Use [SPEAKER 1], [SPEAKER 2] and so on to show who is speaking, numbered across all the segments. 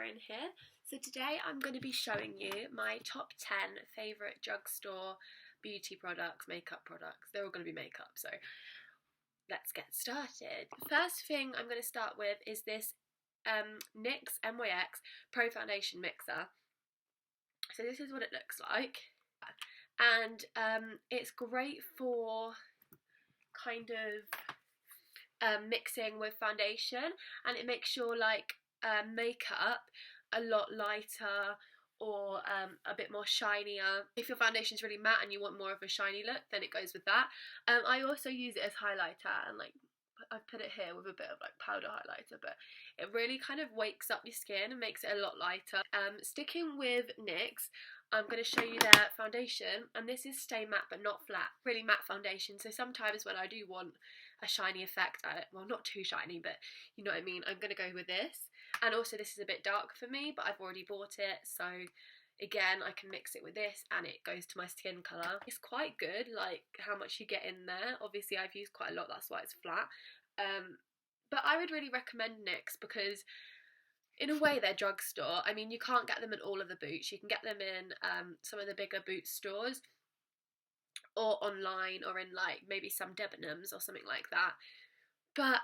[SPEAKER 1] Erin here. So today I'm going to be showing you my top 10 favourite drugstore beauty products, makeup products. They're all going to be makeup, so let's get started. First thing I'm going to start with is this NYX MYX Pro Foundation Mixer. So this is what it looks like, and it's great for kind of mixing with foundation, and it makes your makeup a lot lighter or a bit more shinier. If your foundation is really matte and you want more of a shiny look, then it goes with that. I also use it as highlighter, and I've put it here with a bit of powder highlighter, but it really kind of wakes up your skin and makes it a lot lighter. Sticking with NYX, I'm going to show you their foundation, and this is Stay Matte but not flat, really matte foundation. So sometimes when I do want a shiny effect, well, not too shiny, but you know what I mean, I'm going to go with this. And also this is a bit dark for me, but I've already bought it, so again I can mix it with this and it goes to my skin colour. It's quite good, like how much you get in there. Obviously I've used quite a lot, that's why it's flat. But I would really recommend NYX because in a way they're drugstore. I mean, you can't get them in all of the Boots. You can get them in some of the bigger Boots stores, or online, or in maybe some Debenhams or something like that. But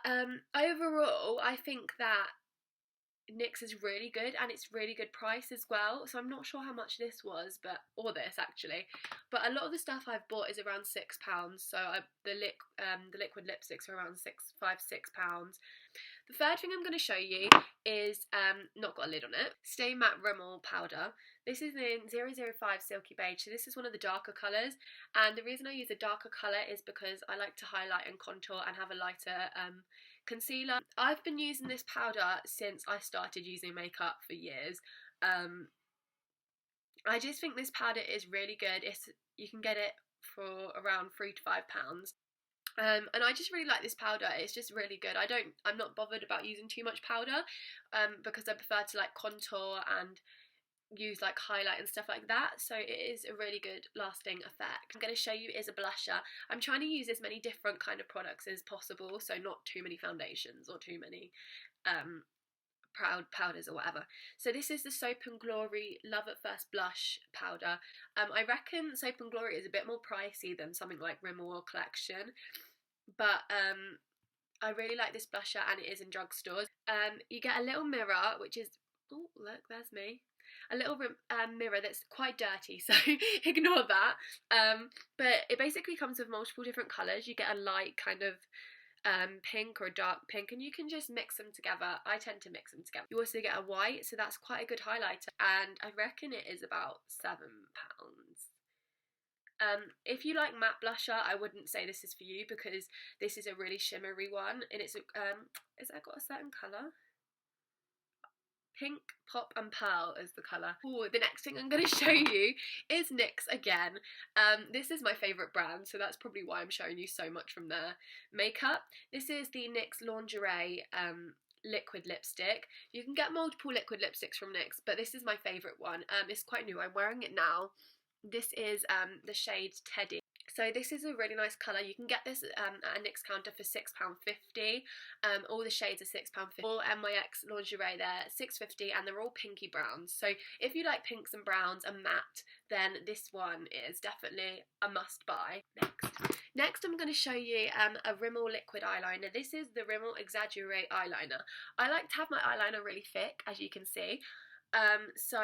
[SPEAKER 1] overall I think that NYX is really good, and it's really good price as well. So I'm not sure how much this was, or this actually, but a lot of the stuff I've bought is around £6. So the liquid lipsticks are around £6. The third thing I'm going to show you is not got a lid on it, Stay Matte Rimmel powder. This is in 005 Silky Beige, so this is one of the darker colours, and the reason I use a darker colour is because I like to highlight and contour and have a lighter concealer. I've been using this powder since I started using makeup for years. I just think this powder is really good. You can get it for around £3 to £5. And I just really like this powder. It's just really good. I'm not bothered about using too much powder, because I prefer to contour and use highlight and stuff like that. So it is a really good lasting effect. I'm going to show you is a blusher. I'm trying to use as many different kind of products as possible, so not too many foundations or too many powders or whatever. So this is the Soap & Glory Love at First Blush powder. I reckon Soap & Glory is a bit more pricey than something like Rimmel or Collection, but I really like this blusher, and it is in drugstores. You get a little mirror, which is, oh look, there's me, a little mirror that's quite dirty, so ignore that. But it basically comes with multiple different colours. You get a light kind of pink or a dark pink, and you can just mix them together. I tend to mix them together. You also get a white, so that's quite a good highlighter, and I reckon it is about £7. If you like matte blusher, I wouldn't say this is for you, because this is a really shimmery one, and it's has that got a certain colour? Pink, Pop and Pearl is the colour. Ooh, the next thing I'm going to show you is NYX again. This is my favourite brand, so that's probably why I'm showing you so much from their makeup. This is the NYX Lingerie liquid lipstick. You can get multiple liquid lipsticks from NYX, but this is my favourite one. It's quite new. I'm wearing it now. This is the shade Teddy. So this is a really nice colour. You can get this at a NYX counter for £6.50. All the shades are £6.50. All MYX lingerie, they're £6.50, and they're all pinky browns. So if you like pinks and browns and matte, then this one is definitely a must buy. Next I'm going to show you a Rimmel liquid eyeliner. This is the Rimmel Exaggerate eyeliner. I like to have my eyeliner really thick, as you can see. So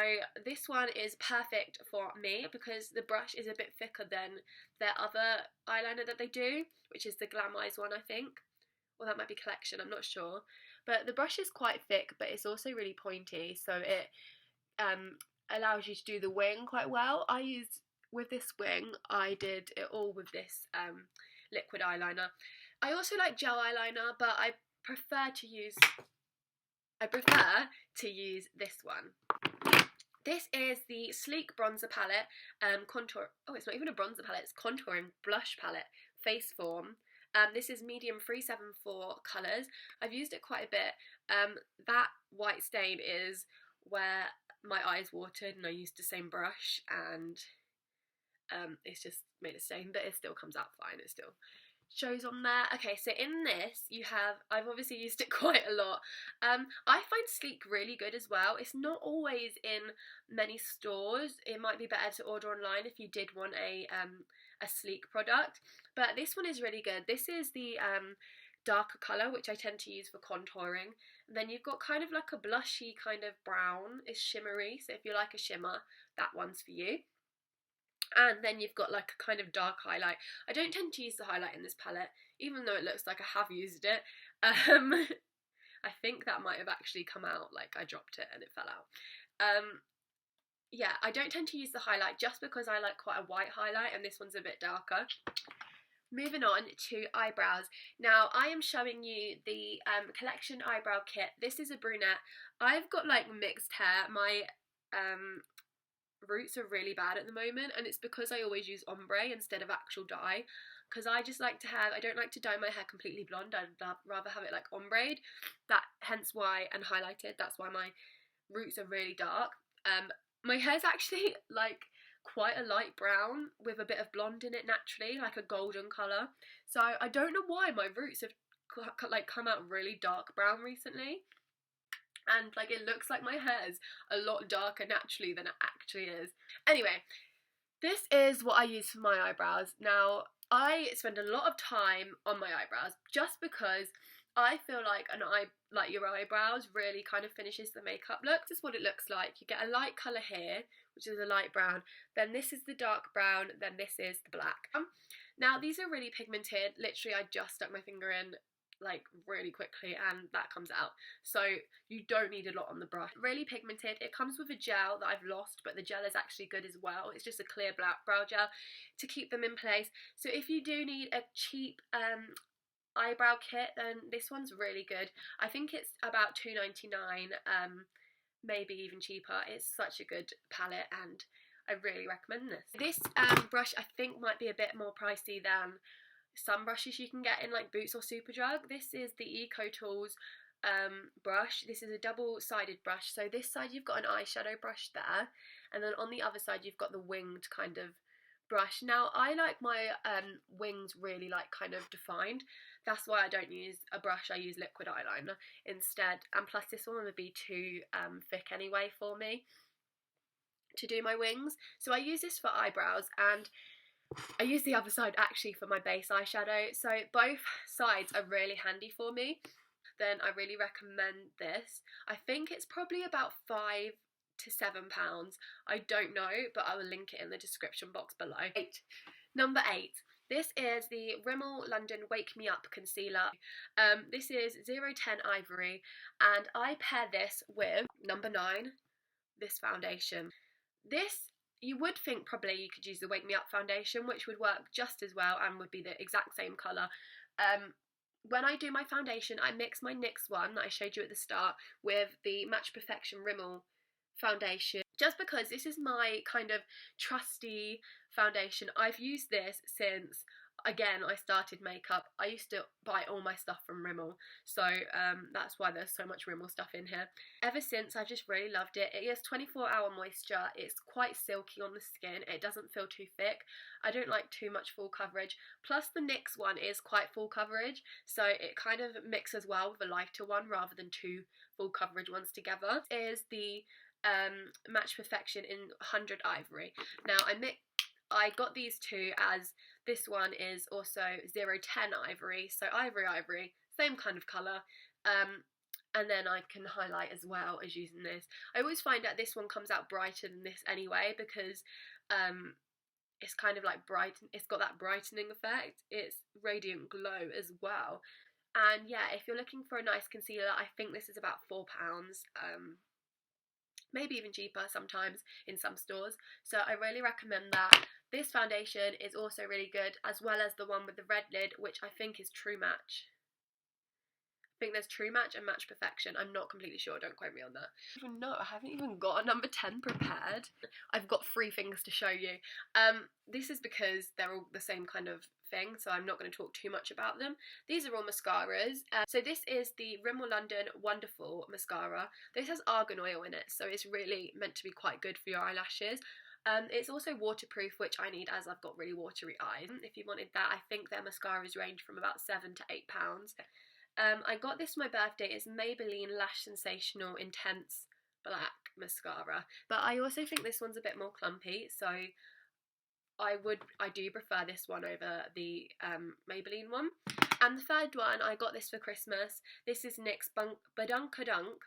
[SPEAKER 1] this one is perfect for me because the brush is a bit thicker than their other eyeliner that they do, which is the Glam Eyes one, I think. Or that might be Collection, I'm not sure. But the brush is quite thick, but it's also really pointy, so it allows you to do the wing quite well. With this wing, I did it all with this liquid eyeliner. I also like gel eyeliner, but I prefer to use this one. This is the Sleek Bronzer Palette, contour, oh, it's not even a bronzer palette, it's contouring blush palette, Face Form. This is medium 374 colours. I've used it quite a bit. That white stain is where my eyes watered and I used the same brush, and it's just made a stain, but it still comes out fine. It's still shows on there. Okay, so in this you have, I've obviously used it quite a lot. I find Sleek really good as well. It's not always in many stores. It might be better to order online if you did want a Sleek product, but this one is really good. This is the darker colour, which I tend to use for contouring. And then you've got kind of like a blushy kind of brown. It's shimmery, so if you like a shimmer, that one's for you. And then you've got like a kind of dark highlight. I don't tend to use the highlight in this palette, even though it looks like I have used it. I think that might have actually come out, like I dropped it and it fell out. Yeah, I don't tend to use the highlight just because I like quite a white highlight, and this one's a bit darker. Moving on to eyebrows. Now, I am showing you the Collection Eyebrow Kit. This is a brunette. I've got like mixed hair. My roots are really bad at the moment, and it's because I always use ombre instead of actual dye, because I just like to have, I don't like to dye my hair completely blonde. I'd rather have it like ombre, hence why, and highlighted. That's why my roots are really dark. My hair's actually like quite a light brown with a bit of blonde in it naturally, like a golden colour. So I don't know why my roots have like come out really dark brown recently. And like it looks like my hair's a lot darker naturally than it actually is. Anyway, this is what I use for my eyebrows. Now, I spend a lot of time on my eyebrows just because I feel like your eyebrows really kind of finishes the makeup look. This is what it looks like. You get a light colour here, which is a light brown. Then this is the dark brown. Then this is the black. Now, these are really pigmented. Literally, I just stuck my finger in like really quickly and that comes out, so you don't need a lot on the brush. Really pigmented. It comes with a gel that I've lost, but the gel is actually good as well. It's just a clear black brow gel to keep them in place. So if you do need a cheap eyebrow kit, then this one's really good. I think it's about $2.99, maybe even cheaper. It's such a good palette and I really recommend this. This brush I think might be a bit more pricey than some brushes you can get in like Boots or Superdrug. This is the Eco Tools brush. This is a double-sided brush. So this side you've got an eyeshadow brush there, and then on the other side you've got the winged kind of brush. Now, I like my wings really like kind of defined. That's why I don't use a brush. I use liquid eyeliner instead. And plus this one would be too thick anyway for me to do my wings. So I use this for eyebrows, and I use the other side actually for my base eyeshadow, so both sides are really handy for me. Then I really recommend this. I think it's probably about £5 to £7. I don't know, but I will link it in the description box below. Number 8. This is the Rimmel London Wake Me Up Concealer. This is 010 Ivory, and I pair this with number 9, this foundation. This, you would think probably you could use the Wake Me Up foundation, which would work just as well and would be the exact same colour. When I do my foundation, I mix my NYX one that I showed you at the start with the Match Perfection Rimmel foundation, just because this is my kind of trusty foundation. I've used this since, again, I started makeup. I used to buy all my stuff from Rimmel, so that's why there's so much Rimmel stuff in here. Ever since, I've just really loved it. It has 24-hour moisture. It's quite silky on the skin. It doesn't feel too thick. I don't like too much full coverage. Plus, the NYX one is quite full coverage, so it kind of mixes well with a lighter one rather than two full coverage ones together. This is the Match Perfection in 100 Ivory. Now, I got these two as this one is also 010 Ivory, so ivory, same kind of colour, and then I can highlight as well as using this. I always find that this one comes out brighter than this anyway, because it's kind of like it's got that brightening effect. It's Radiant Glow as well. And yeah, if you're looking for a nice concealer, I think this is about £4, maybe even cheaper sometimes in some stores, so I really recommend that. This foundation is also really good, as well as the one with the red lid, which I think is True Match. I think there's True Match and Match Perfection. I'm not completely sure, don't quote me on that. No, I haven't even got a number 10 prepared. I've got 3 things to show you. This is because they're all the same kind of thing, so I'm not going to talk too much about them. These are all mascaras. So this is the Rimmel London Wonderful Mascara. This has argan oil in it, so it's really meant to be quite good for your eyelashes. It's also waterproof, which I need as I've got really watery eyes. If you wanted that, I think their mascaras range from about £7 to £8. I got this for my birthday. It's Maybelline Lash Sensational Intense Black Mascara, but I also think this one's a bit more clumpy, so I do prefer this one over the Maybelline one. And the third one, I got this for Christmas. This is NYX Badunkadunk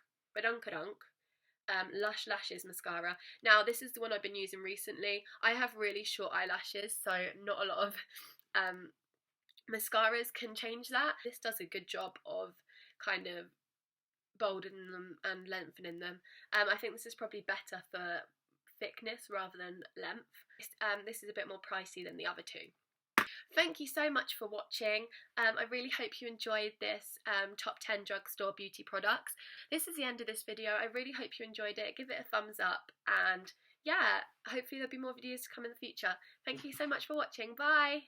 [SPEAKER 1] Lush Lashes mascara. Now this is the one I've been using recently. I have really short eyelashes, so not a lot of mascaras can change that. This does a good job of kind of boldening them and lengthening them. I think this is probably better for thickness rather than length. This is a bit more pricey than the other two. Thank you so much for watching. I really hope you enjoyed this top 10 drugstore beauty products. This is the end of this video. I really hope you enjoyed it. Give it a thumbs up, and yeah, hopefully there'll be more videos to come in the future. Thank you so much for watching. Bye!